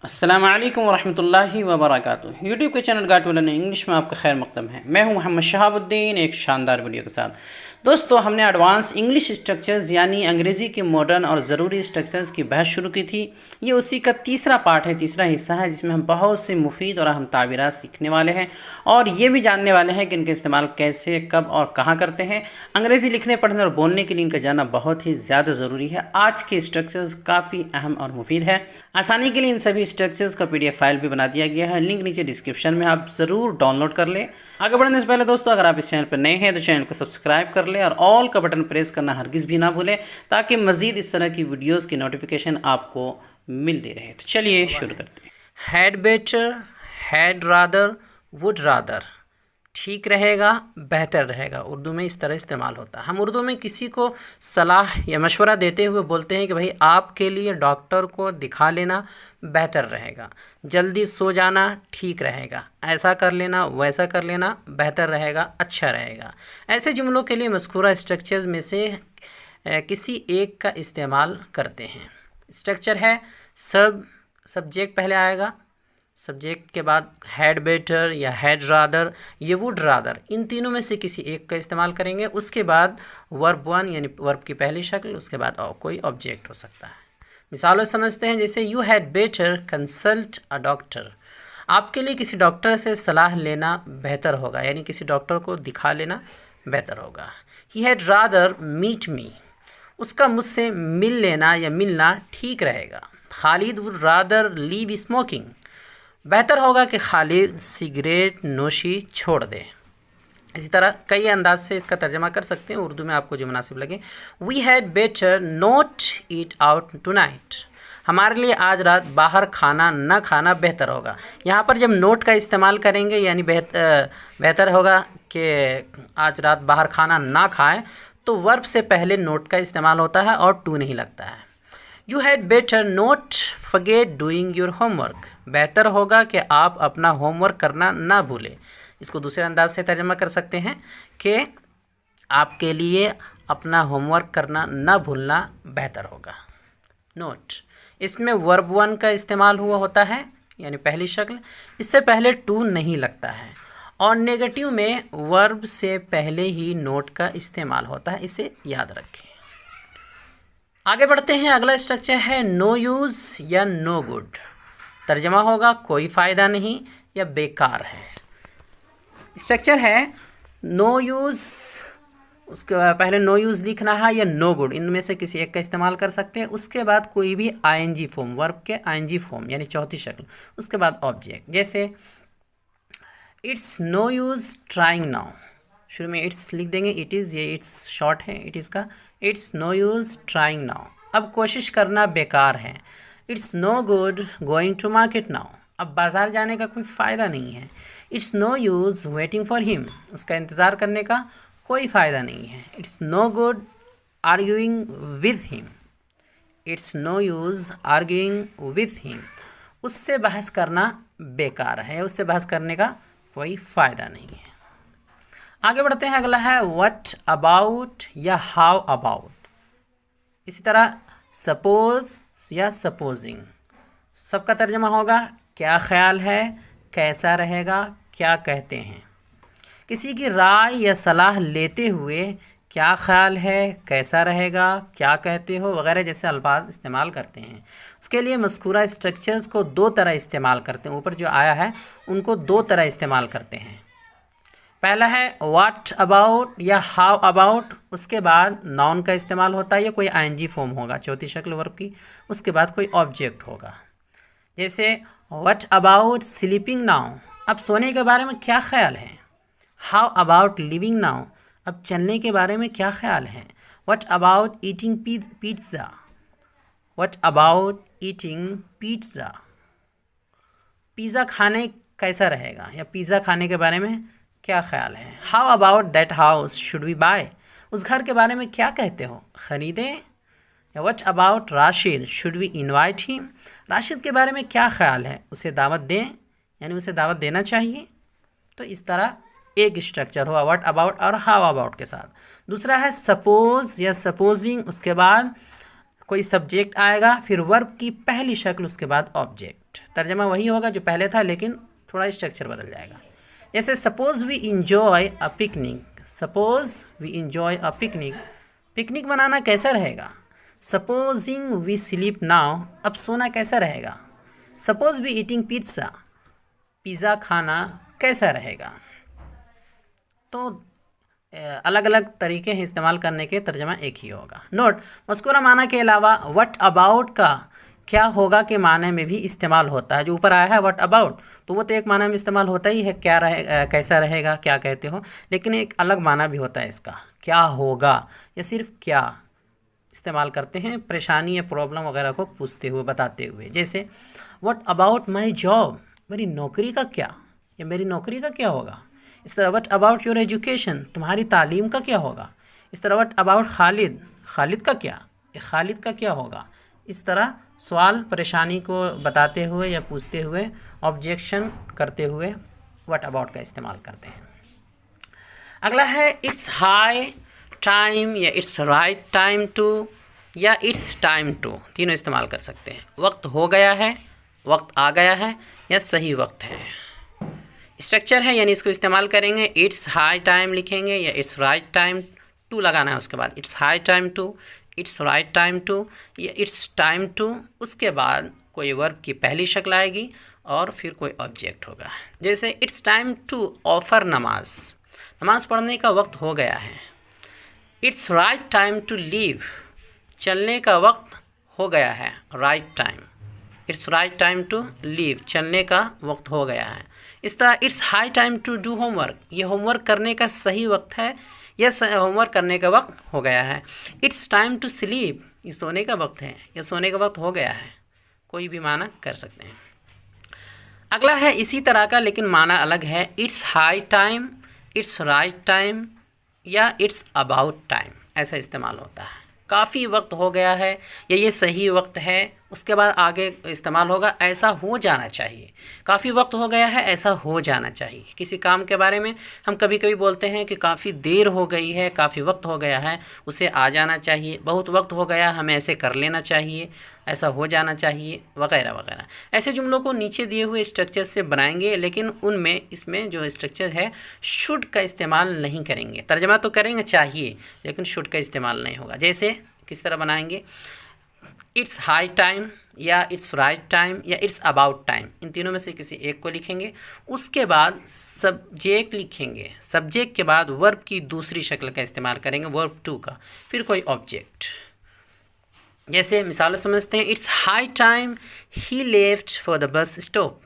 अस्सलाम वालेकुम वरहमतुल्लाहि वबरकातुहू। यूट्यूब के चैनल गाट विलन इंग्लिश में आपका खैर मकदम है। मैं हूं मोहम्मद शहाबुद्दीन, एक शानदार वीडियो के साथ। दोस्तों, हमने एडवांस इंग्लिश स्ट्रक्चर्स यानी अंग्रेज़ी के मॉडर्न और ज़रूरी स्ट्रक्चर्स की बहस शुरू की थी। ये उसी का तीसरा पार्ट है, तीसरा हिस्सा है, जिसमें हम बहुत से मुफीद और अहम ताबीरात सीखने वाले हैं और ये भी जानने वाले हैं कि इनके इस्तेमाल कैसे, कब और कहाँ करते हैं। अंग्रेज़ी लिखने, पढ़ने और बोलने के लिए इनका जानना बहुत ही ज़्यादा ज़रूरी है। आज के स्ट्रक्चर्स काफ़ी अहम और मुफीद है। आसानी के लिए इन सभी स्ट्रक्चर्स का PDF फाइल भी बना दिया गया है, लिंक नीचे डिस्क्रिप्शन में, आप ज़रूर डाउनलोड कर लें। आगे बढ़ने से पहले दोस्तों, अगर आप इस चैनल पर नए हैं तो चैनल को सब्सक्राइब कर लें और ऑल का बटन प्रेस करना हरगिज़ भी ना भूलें, ताकि मज़ीद इस तरह की वीडियोज़ की नोटिफिकेशन आपको मिलती रहे। तो चलिए शुरू करते हैं। Had better, had rather, would rather. ठीक रहेगा, बेहतर रहेगा, उर्दू में इस तरह इस्तेमाल होता है। हम उर्दू में किसी को सलाह या मशवरा देते हुए बोलते हैं कि भाई आपके लिए डॉक्टर को दिखा लेना बेहतर रहेगा, जल्दी सो जाना ठीक रहेगा, ऐसा कर लेना, वैसा कर लेना बेहतर रहेगा, अच्छा रहेगा। ऐसे जुमलों के लिए मज़कूरा स्ट्रक्चर्स में से किसी एक का इस्तेमाल करते हैं। स्ट्रक्चर है सब्जेक्ट पहले आएगा, सब्जेक्ट के बाद हैड बेटर या हैड रादर या वुड रादर, इन तीनों में से किसी एक का इस्तेमाल करेंगे। उसके बाद वर्ब वन यानी वर्ब की पहली शक्ल, उसके बाद और कोई ऑब्जेक्ट हो सकता है। मिसालों समझते हैं, जैसे you had better consult a doctor. आपके लिए किसी डॉक्टर से सलाह लेना बेहतर होगा, यानी किसी डॉक्टर को दिखा लेना बेहतर होगा। He had rather meet me. उसका मुझसे मिल लेना या मिलना ठीक रहेगा। Khalid would rather leave smoking. बेहतर होगा कि खालिद सिगरेट नोशी छोड़ दे। इसी तरह कई अंदाज से इसका तर्जमा कर सकते हैं, उर्दू में आपको जो मुनासिब लगे। We had better not eat out tonight. हमारे लिए आज रात बाहर खाना न खाना बेहतर होगा। यहाँ पर जब नोट का इस्तेमाल करेंगे, यानी बेहतर होगा कि आज रात बाहर खाना ना खाएं, तो वर्ब से पहले नोट का इस्तेमाल होता है और टू नहीं लगता है। You had better note forget doing your homework. बेहतर होगा कि आप अपना होमवर्क करना ना भूलें। इसको दूसरे अंदाज से तर्जमा कर सकते हैं कि आपके लिए अपना होमवर्क करना ना भूलना बेहतर होगा। नोट, इसमें वर्ब वन का इस्तेमाल हुआ होता है, यानी पहली शक्ल, इससे पहले टू नहीं लगता है। और नेगेटिव में वर्ब से पहले ही नोट का इस्तेमाल होता है, इसे याद रखें। आगे बढ़ते हैं। अगला स्ट्रक्चर है नो यूज़ या नो गुड। तर्जमा होगा कोई फ़ायदा नहीं या बेकार है। स्ट्रक्चर है नो यूज़, उसके पहले नो यूज़ लिखना है या नो गुड, इनमें से किसी एक का इस्तेमाल कर सकते हैं। उसके बाद कोई भी ING फॉर्म, वर्ब के ING फॉर्म यानी चौथी शक्ल, उसके बाद ऑब्जेक्ट। जैसे it's no use trying now. शुरू में इट्स लिख देंगे, इट इज़, ये इट्स शॉर्ट है इट इज़ का। It's no use trying now, अब कोशिश करना बेकार है। It's no good going to market now, अब बाज़ार जाने का कोई फ़ायदा नहीं है। It's no use waiting for him, उसका इंतज़ार करने का कोई फ़ायदा नहीं है। It's no good arguing with him. It's no use arguing with him, उससे बहस करना बेकार है, उससे बहस करने का कोई फ़ायदा नहीं है। आगे बढ़ते हैं। अगला है व्हाट अबाउट या हाउ अबाउट। इसी तरह सपोज़ या सपोजिंग, सबका तर्जमा होगा क्या ख्याल है, कैसा रहेगा, क्या कहते हैं। किसी की राय या सलाह लेते हुए क्या ख्याल है, कैसा रहेगा, क्या कहते हो वगैरह जैसे अल्फाज इस्तेमाल करते हैं। उसके लिए मज़कूरा स्ट्रक्चर्स को दो तरह इस्तेमाल करते हैं। ऊपर जो आया है उनको दो तरह इस्तेमाल करते हैं। पहला है व्हाट अबाउट या हाउ अबाउट, उसके बाद नाउन का इस्तेमाल होता है या कोई ING फॉर्म होगा, चौथी शक्ल वर्ब की, उसके बाद कोई ऑब्जेक्ट होगा। जैसे व्हाट अबाउट स्लीपिंग नाउ, अब सोने के बारे में क्या ख्याल है। हाउ अबाउट लिविंग नाउ, अब चलने के बारे में क्या ख्याल है। What about eating pizza. What about eating pizza, pizza खाने कैसा रहेगा या पिज़्ज़ा खाने के बारे में क्या ख्याल है। How about that house should we buy, उस घर के बारे में क्या कहते हो, ख़रीदें। या what about Rashid should we invite him, Rashid के बारे में क्या ख्याल है, उसे दावत दें, यानी उसे दावत देना चाहिए। तो इस तरह एक स्ट्रक्चर हुआ व्हाट अबाउट और हाउ अबाउट के साथ। दूसरा है सपोज़ या सपोजिंग, उसके बाद कोई सब्जेक्ट आएगा, फिर वर्ब की पहली शक्ल, उसके बाद ऑब्जेक्ट। तर्जमा वही होगा जो पहले था, लेकिन थोड़ा स्ट्रक्चर बदल जाएगा। जैसे suppose we enjoy a picnic, suppose we enjoy a picnic, picnic मनाना कैसा रहेगा? सपोजिंग वी स्लीप नाउ, अब सोना कैसा रहेगा? Suppose we eating pizza, pizza खाना कैसा रहेगा? तो अलग अलग तरीके हैं इस्तेमाल करने के, तर्जमा एक ही होगा। नोट, मज़कूरा माना के अलावा व्हाट अबाउट का क्या होगा के माने में भी इस्तेमाल होता है। जो ऊपर आया है व्हाट अबाउट, तो वो तो एक माना में इस्तेमाल होता ही है, क्या रहे, कैसा रहेगा, क्या कहते हो, लेकिन एक अलग माना भी होता है इसका, क्या होगा, या सिर्फ क्या इस्तेमाल करते हैं परेशानी या प्रॉब्लम वगैरह को पूछते हुए, बताते हुए। जैसे व्हाट अबाउट माई जॉब, मेरी नौकरी का क्या, या मेरी नौकरी का क्या होगा। इस तरह व्हाट अबाउट योर एजुकेशन, तुम्हारी तालीम का क्या होगा। इस तरह व्हाट अबाउट खालिद, खालिद का क्या, या खालिद का क्या होगा। इस तरह सवाल परेशानी को बताते हुए या पूछते हुए, ऑब्जेक्शन करते हुए व्हाट अबाउट का इस्तेमाल करते हैं। अगला है इट्स हाई टाइम, या इट्स राइट टाइम टू, या इट्स टाइम टू, तीनों इस्तेमाल कर सकते हैं। वक्त हो गया है, वक्त आ गया है, या सही वक्त है। स्ट्रक्चर है, यानी इसको इस्तेमाल करेंगे, इट्स हाई टाइम लिखेंगे या इट्स राइट टाइम टू लगाना है, उसके बाद it's high time to, it's right time to, या इट्स टाइम टू। उसके बाद कोई वर्ब की पहली शक्ल आएगी और फिर कोई ऑब्जेक्ट होगा। जैसे इट्स टाइम टू ऑफर नमाज, नमाज पढ़ने का वक्त हो गया है। It's right time to leave, चलने का वक्त हो गया है, right time. It's right time to leave, चलने का वक्त हो गया है। इस तरह it's high time to do homework, ये होमवर्क करने का सही वक्त है, या होमवर्क करने का वक्त हो गया है। इट्स टाइम टू स्लीप, ये सोने का वक्त है, या सोने का वक्त हो गया है, कोई भी माना कर सकते हैं। अगला है इसी तरह का, लेकिन माना अलग है। It's high time, it's right time, या इट्स अबाउट टाइम, ऐसा इस्तेमाल होता है। काफ़ी वक्त हो गया है, या ये सही वक्त है, उसके बाद आगे इस्तेमाल होगा ऐसा हो जाना चाहिए। काफ़ी वक्त हो गया है, ऐसा हो जाना चाहिए। किसी काम के बारे में हम कभी कभी बोलते हैं कि काफ़ी देर हो गई है, काफ़ी वक्त हो गया है, उसे आ जाना चाहिए। बहुत वक्त हो गया, हमें ऐसे कर लेना चाहिए, ऐसा हो जाना चाहिए, वगैरह वगैरह। ऐसे जुमलों को नीचे दिए हुए स्ट्रक्चर से बनाएंगे, लेकिन उनमें इसमें जो स्ट्रक्चर है शुड का इस्तेमाल नहीं करेंगे। तर्जमा तो करेंगे चाहिए, लेकिन शुड का इस्तेमाल नहीं होगा। जैसे किस तरह बनाएंगे, इट्स हाई टाइम, या इट्स राइट टाइम, या इट्स अबाउट टाइम, इन तीनों में से किसी एक को लिखेंगे। उसके बाद सब्जेक्ट लिखेंगे, सब्जेक्ट के बाद वर्ब की दूसरी शक्ल का इस्तेमाल करेंगे, वर्ब टू का, फिर कोई ऑब्जेक्ट। जैसे मिसाल समझते हैं, it's high time he left for the bus stop.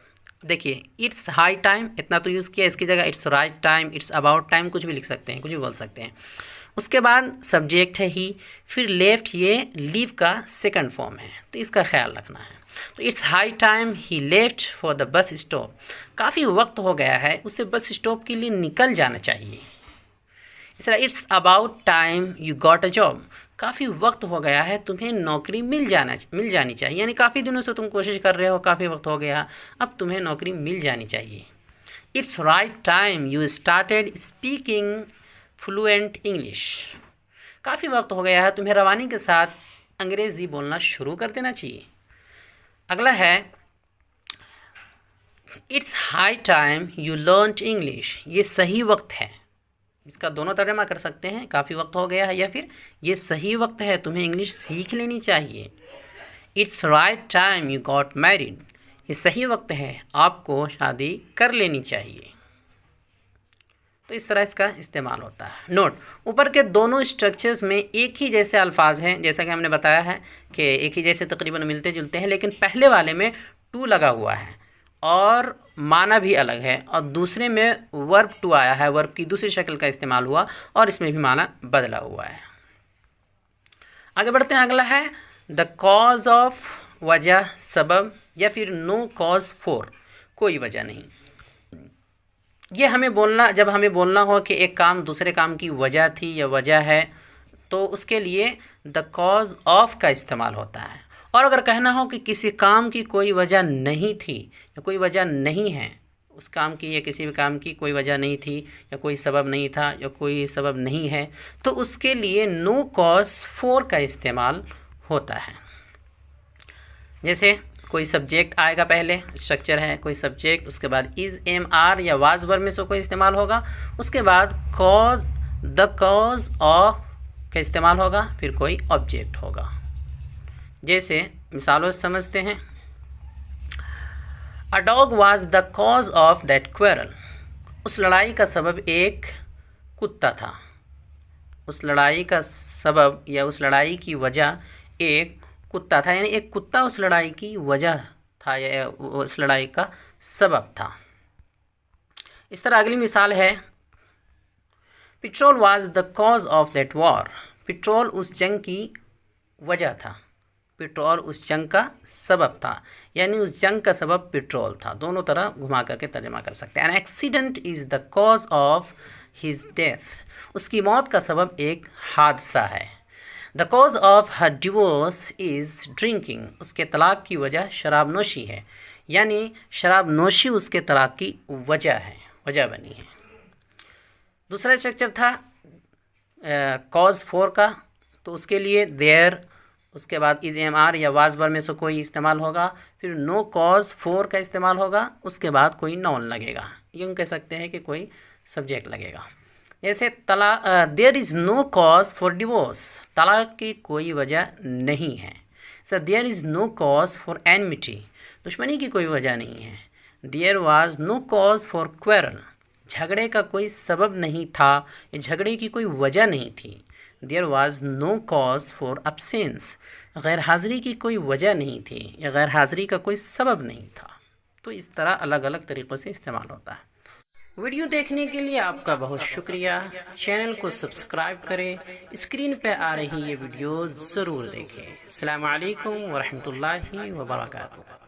देखिए इट्स हाई टाइम इतना तो यूज़ किया, इसकी जगह it's right time, it's about time कुछ भी लिख सकते हैं, कुछ भी बोल सकते हैं। उसके बाद सब्जेक्ट है ही, फिर लेफ्ट ये लीव का सेकंड फॉर्म है, तो इसका ख्याल रखना है। तो it's high time he left for the bus stop, काफ़ी वक्त हो गया है, उसे बस स्टॉप के लिए निकल जाना चाहिए। इस तरह it's about time you got a job, काफ़ी वक्त हो गया है, तुम्हें नौकरी मिल जानी चाहिए। यानी काफ़ी दिनों से तुम कोशिश कर रहे हो, काफ़ी वक्त हो गया, अब तुम्हें नौकरी मिल जानी चाहिए। It's right time you started speaking fluent English, काफ़ी वक्त हो गया है, तुम्हें रवानी के साथ अंग्रेज़ी बोलना शुरू कर देना चाहिए। अगला है it's high time you learned English, ये सही वक्त है, इसका दोनों तर्जमा कर सकते हैं, काफ़ी वक्त हो गया है, या फिर ये सही वक्त है, तुम्हें इंग्लिश सीख लेनी चाहिए। It's right time you got married, ये सही वक्त है, आपको शादी कर लेनी चाहिए। तो इस तरह इसका इस्तेमाल होता है। नोट, ऊपर के दोनों स्ट्रक्चर्स में एक ही जैसे अल्फाज हैं, जैसा कि हमने बताया है कि एक ही जैसे तकरीबन मिलते जुलते हैं, लेकिन पहले वाले में टू लगा हुआ है और माना भी अलग है, और दूसरे में वर्ब टू आया है, वर्ब की दूसरी शक्ल का इस्तेमाल हुआ और इसमें भी माना बदला हुआ है। आगे बढ़ते हैं। अगला है द कॉज ऑफ, वजह, सबब, या फिर नो कॉज फॉर, कोई वजह नहीं। ये हमें बोलना, जब हमें बोलना हो कि एक काम दूसरे काम की वजह थी या वजह है, तो उसके लिए द कॉज ऑफ का इस्तेमाल होता है। और अगर कहना हो कि किसी काम की कोई वजह नहीं थी या कोई वजह नहीं है, उस काम की या किसी भी काम की कोई वजह नहीं थी या कोई सबब नहीं था या कोई सबब नहीं है, तो उसके लिए नो कॉज फॉर का इस्तेमाल होता है। जैसे कोई सब्जेक्ट आएगा, पहले स्ट्रक्चर है कोई सब्जेक्ट, उसके बाद इज़, एम, आर या वाज वर्ब में से कोई इस्तेमाल होगा, उसके बाद कॉज, द कॉज ऑफ का इस्तेमाल होगा, फिर कोई ऑब्जेक्ट होगा। जैसे मिसालों से समझते हैं। A dog was the cause of that quarrel. उस लड़ाई का सबब एक कुत्ता था। उस लड़ाई का सबब या उस लड़ाई की वजह एक कुत्ता था, यानी एक कुत्ता उस लड़ाई की वजह था या उस लड़ाई का सबब था। इस तरह अगली मिसाल है, petrol was the cause of that war. Petrol उस जंग की वजह था, पेट्रोल उस जंग का सबब था, यानी उस जंग का सबब पेट्रोल था। दोनों तरह घुमा करके तर्जमा कर सकते हैं। An accident is the cause of his death. उसकी मौत का सबब एक हादसा है। The cause of her divorce is drinking. उसके तलाक की वजह शराब नोशी है, यानी शराब नोशी उसके तलाक की वजह है, वजह बनी है। दूसरा स्ट्रक्चर था कॉज फॉर का, तो उसके लिए देयर, उसके बाद इज़, एम, आर या वाज वर्ब में से कोई इस्तेमाल होगा, फिर नो कॉज फॉर का इस्तेमाल होगा, उसके बाद कोई नाउन लगेगा, यूँ कह सकते हैं कि कोई सब्जेक्ट लगेगा। जैसे there is no cause for divorce. तलाक की कोई वजह नहीं है। Sir there is no cause for enmity. दुश्मनी की कोई वजह नहीं है। There was no cause for quarrel. झगड़े का कोई सबब नहीं था, या झगड़े की कोई वजह नहीं थी। There was no cause for absence. गैर हाज़िरी की कोई वजह नहीं थी, या गैर हाज़िरी का कोई सबब नहीं था। तो इस तरह अलग अलग तरीक़ों से इस्तेमाल होता है। वीडियो देखने के लिए आपका बहुत शुक्रिया। चैनल को सब्सक्राइब करें, स्क्रीन पर आ रही ये वीडियो ज़रूर देखें। अस्सलामु अलैकुम वरहमतुल्लाहि वबरकातुहू।